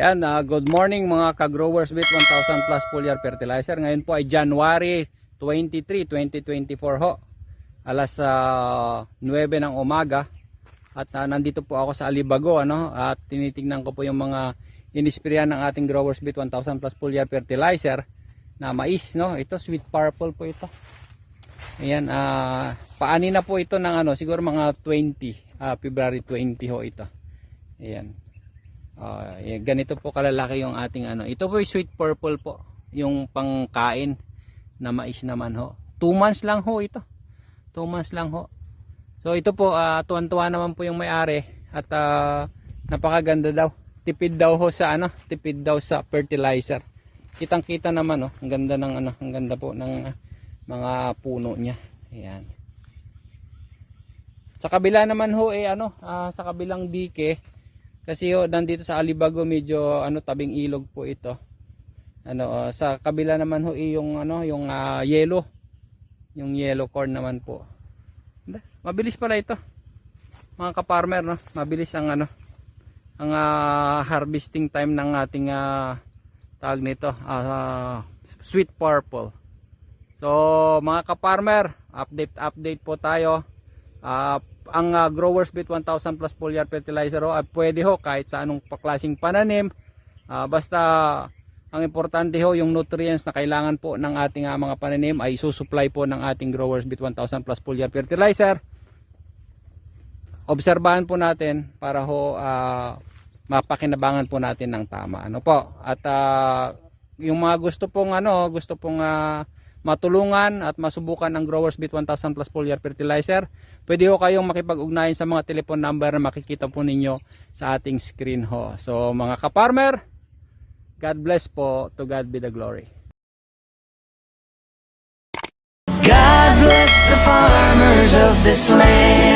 Ayan, good morning mga ka-growers with 1000 plus foliar fertilizer. Ngayon po ay January 23, 2024 ho. Alas 9 ng umaga. At nandito po ako sa Alibago, at tinitingnan ko po yung mga inisprayan ng ating growers with 1000 plus foliar fertilizer na mais, no? Ito sweet purple po ito. Ayan, paani na po ito ng siguro mga February 20 ho ito. Ayan. Ganito po kalalaki yung ating ito po yung sweet purple po, yung pangkain na mais naman ho. 2 months lang ho ito. 2 months lang ho. So ito po, tuwan-tuwa naman po yung may-ari at napakaganda daw. Tipid daw ho sa tipid daw sa fertilizer. Kitang-kita naman ang ganda ng ang ganda po ng mga puno niya. Ayan. Sa kabila naman ho sa kabilang dike, kasi nandito sa Alibago medyo tabing ilog po ito. Sa kabila naman ho yung yung yellow. Yung yellow corn naman po. Mabilis pala ito. Mga ka-farmer, no? Mabilis ang ang harvesting time ng ating tawag nito, sweet purple. So, mga ka-farmer, update po tayo. Ang growers with 1000 plus foliar fertilizer pwede ho kahit sa anong paklasing pananim, basta ang importante ho yung nutrients na kailangan po ng ating mga pananim ay susupply po ng ating growers with 1000 plus foliar fertilizer. Obserbahan po natin para ho mapakinabangan po natin ng tama, at yung mga gusto pong matulungan at masubukan ang growers with 1000 plus foliar fertilizer, pwede ho kayong makipag-ugnayan sa mga telephone number na makikita po ninyo sa ating screen ho. So mga ka-farmer, God bless po, to God be the glory. God bless the farmers of this land.